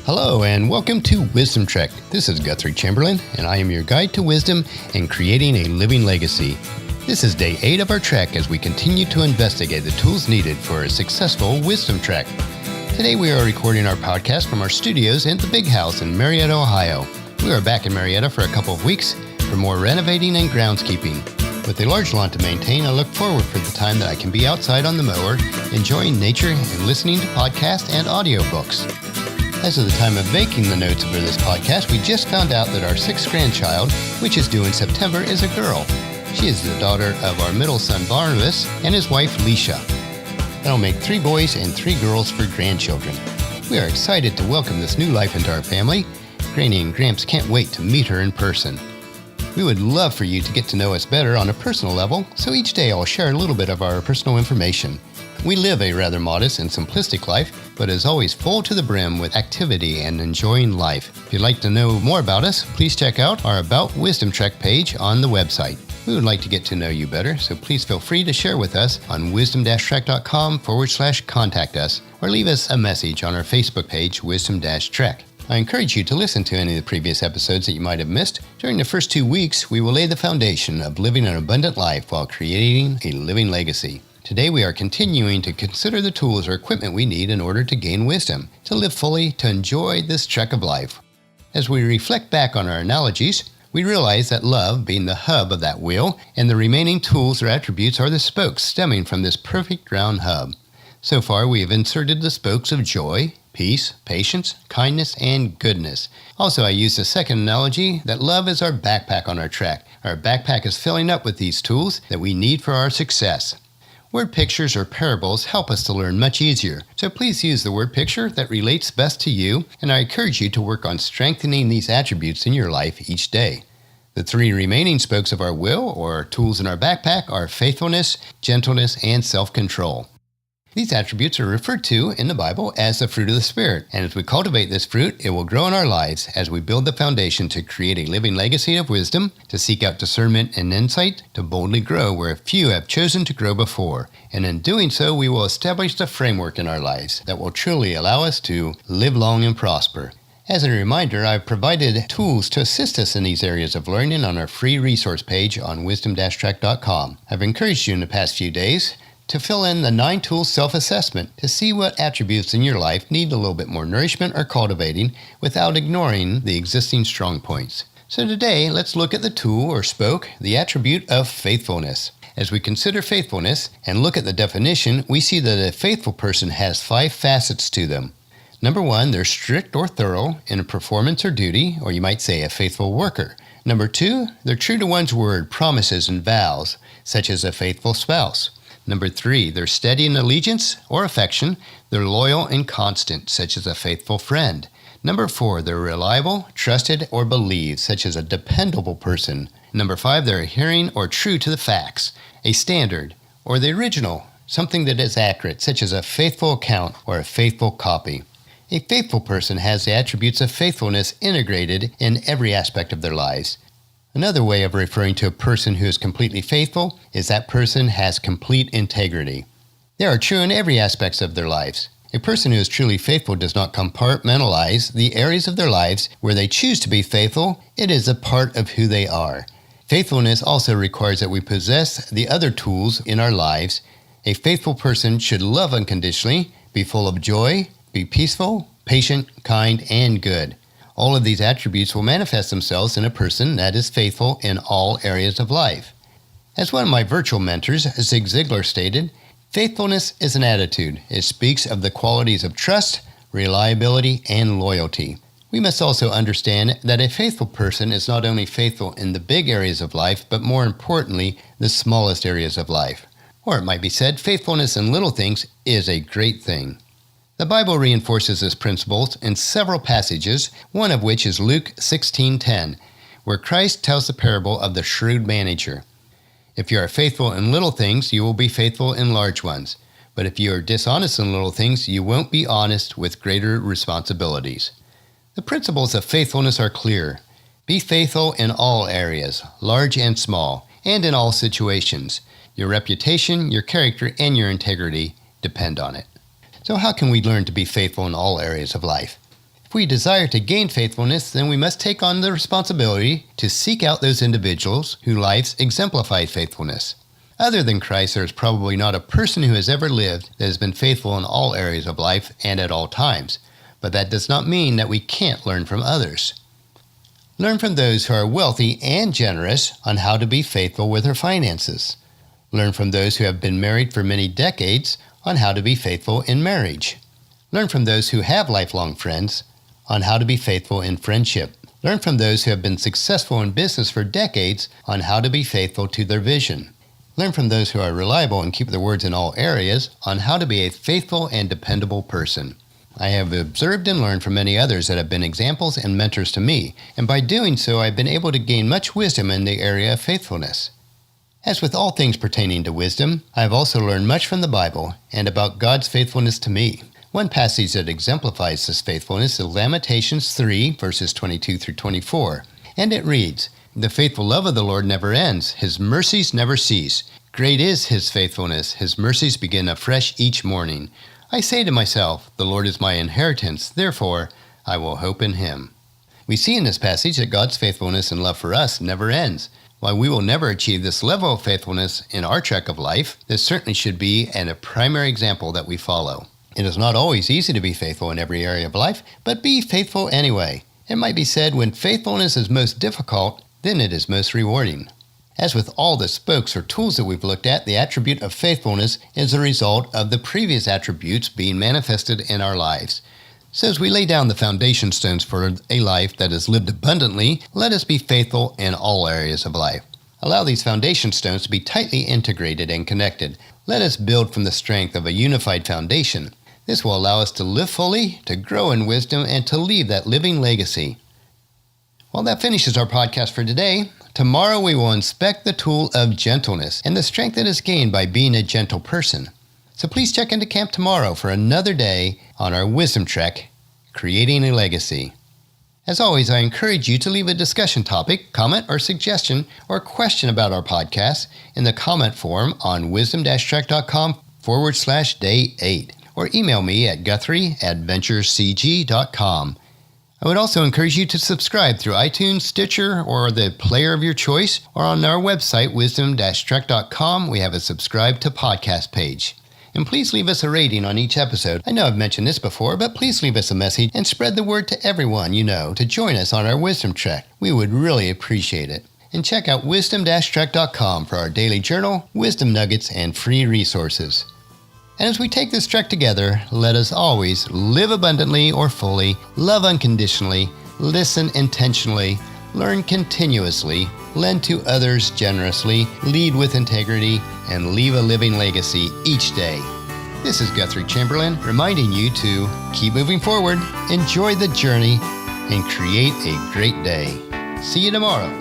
Hello and welcome to Wisdom Trek. This is Guthrie Chamberlain and I am your guide to wisdom and creating a living legacy. This is day 8 of our trek as we continue to investigate the tools needed for a successful wisdom trek. Today we are recording our podcast from our studios in the Big House in Marietta, Ohio. We are back in Marietta for a couple of weeks for more renovating and groundskeeping. With a large lawn to maintain, I look forward for the time that I can be outside on the mower, enjoying nature and listening to podcasts and audiobooks. As of the time of making the notes for this podcast, we just found out that our 6th grandchild, which is due in September, is a girl. She is the daughter of our middle son Barnabas and his wife Leesha. That'll make 3 boys and 3 girls for grandchildren. We are excited to welcome this new life into our family. Granny and Gramps can't wait to meet her in person. We would love for you to get to know us better on a personal level, so each day I'll share a little bit of our personal information. We live a rather modest and simplistic life, but is always full to the brim with activity and enjoying life. If you'd like to know more about us, please check out our About Wisdom Trek page on the website. We would like to get to know you better, so please feel free to share with us on wisdom-trek.com/contact us, or leave us a message on our Facebook page, Wisdom-Trek. I encourage you to listen to any of the previous episodes that you might have missed. During the first 2 weeks, we will lay the foundation of living an abundant life while creating a living legacy. Today we are continuing to consider the tools or equipment we need in order to gain wisdom, to live fully, to enjoy this trek of life. As we reflect back on our analogies, we realize that love, being the hub of that wheel, and the remaining tools or attributes are the spokes stemming from this perfect round hub. So far we have inserted the spokes of joy, peace, patience, kindness, and goodness. Also, I use the second analogy that love is our backpack on our trek. Our backpack is filling up with these tools that we need for our success. Word pictures or parables help us to learn much easier, so please use the word picture that relates best to you, and I encourage you to work on strengthening these attributes in your life each day. The 3 remaining spokes of our wheel, or tools in our backpack, are faithfulness, gentleness, and self-control. These attributes are referred to in the Bible as the fruit of the Spirit, and as we cultivate this fruit, it will grow in our lives as we build the foundation to create a living legacy of wisdom, to seek out discernment and insight, to boldly grow where few have chosen to grow before. And in doing so, we will establish the framework in our lives that will truly allow us to live long and prosper. As a reminder, I've provided tools to assist us in these areas of learning on our free resource page on wisdom-trek.com. I've encouraged you in the past few days to fill in the 9-tool self-assessment to see what attributes in your life need a little bit more nourishment or cultivating without ignoring the existing strong points. So today, let's look at the tool or spoke, the attribute of faithfulness. As we consider faithfulness and look at the definition, we see that a faithful person has 5 facets to them. Number 1, they're strict or thorough in a performance or duty, or you might say a faithful worker. Number 2, they're true to one's word, promises, and vows, such as a faithful spouse. Number 3, they're steady in allegiance or affection. They're loyal and constant, such as a faithful friend. Number 4, they're reliable, trusted, or believed, such as a dependable person. Number 5, they're adhering or true to the facts, a standard, or the original, something that is accurate, such as a faithful account or a faithful copy. A faithful person has the attributes of faithfulness integrated in every aspect of their lives. Another way of referring to a person who is completely faithful is that person has complete integrity. They are true in every aspect of their lives. A person who is truly faithful does not compartmentalize the areas of their lives where they choose to be faithful. It is a part of who they are. Faithfulness also requires that we possess the other tools in our lives. A faithful person should love unconditionally, be full of joy, be peaceful, patient, kind, and good. All of these attributes will manifest themselves in a person that is faithful in all areas of life. As one of my virtual mentors, Zig Ziglar, stated, faithfulness is an attitude. It speaks of the qualities of trust, reliability, and loyalty. We must also understand that a faithful person is not only faithful in the big areas of life, but more importantly, the smallest areas of life. Or it might be said, faithfulness in little things is a great thing. The Bible reinforces this principle in several passages, one of which is Luke 16:10, where Christ tells the parable of the shrewd manager. If you are faithful in little things, you will be faithful in large ones. But if you are dishonest in little things, you won't be honest with greater responsibilities. The principles of faithfulness are clear. Be faithful in all areas, large and small, and in all situations. Your reputation, your character, and your integrity depend on it. So how can we learn to be faithful in all areas of life? If we desire to gain faithfulness, then we must take on the responsibility to seek out those individuals whose lives exemplify faithfulness. Other than Christ, there is probably not a person who has ever lived that has been faithful in all areas of life and at all times. But that does not mean that we can't learn from others. Learn from those who are wealthy and generous on how to be faithful with their finances. Learn from those who have been married for many decades on how to be faithful in marriage. Learn from those who have lifelong friends on how to be faithful in friendship. Learn from those who have been successful in business for decades on how to be faithful to their vision. Learn from those who are reliable and keep their words in all areas on how to be a faithful and dependable person. I have observed and learned from many others that have been examples and mentors to me, and by doing so I've been able to gain much wisdom in the area of faithfulness. As with all things pertaining to wisdom, I have also learned much from the Bible and about God's faithfulness to me. One passage that exemplifies this faithfulness is Lamentations 3, verses 22 through 24, and it reads, "The faithful love of the Lord never ends. His mercies never cease. Great is his faithfulness. His mercies begin afresh each morning. I say to myself, the Lord is my inheritance. Therefore, I will hope in him." We see in this passage that God's faithfulness and love for us never ends. While we will never achieve this level of faithfulness in our trek of life, this certainly should be a primary example that we follow. It is not always easy to be faithful in every area of life, but be faithful anyway. It might be said when faithfulness is most difficult, then it is most rewarding. As with all the spokes or tools that we've looked at, the attribute of faithfulness is a result of the previous attributes being manifested in our lives. So as we lay down the foundation stones for a life that is lived abundantly, let us be faithful in all areas of life. Allow these foundation stones to be tightly integrated and connected. Let us build from the strength of a unified foundation. This will allow us to live fully, to grow in wisdom, and to leave that living legacy. Well, that finishes our podcast for today. Tomorrow we will inspect the tool of gentleness and the strength that is gained by being a gentle person. So please check into camp tomorrow for another day on our wisdom trek, creating a legacy. As always, I encourage you to leave a discussion topic, comment, or suggestion, or question about our podcast in the comment form on wisdom-trek.com/day 8, or email me at guthrie@venturecg.com. I would also encourage you to subscribe through iTunes, Stitcher, or the player of your choice, or on our website, wisdom-trek.com, we have a subscribe to podcast page. And please leave us a rating on each episode. I know I've mentioned this before, but please leave us a message and spread the word to everyone you know to join us on our Wisdom Trek. We would really appreciate it. And check out wisdom-trek.com for our daily journal, wisdom nuggets, and free resources. And as we take this trek together, let us always live abundantly or fully, love unconditionally, listen intentionally, learn continuously, lend to others generously, lead with integrity, and leave a living legacy each day. This is Guthrie Chamberlain reminding you to keep moving forward, enjoy the journey, and create a great day. See you tomorrow.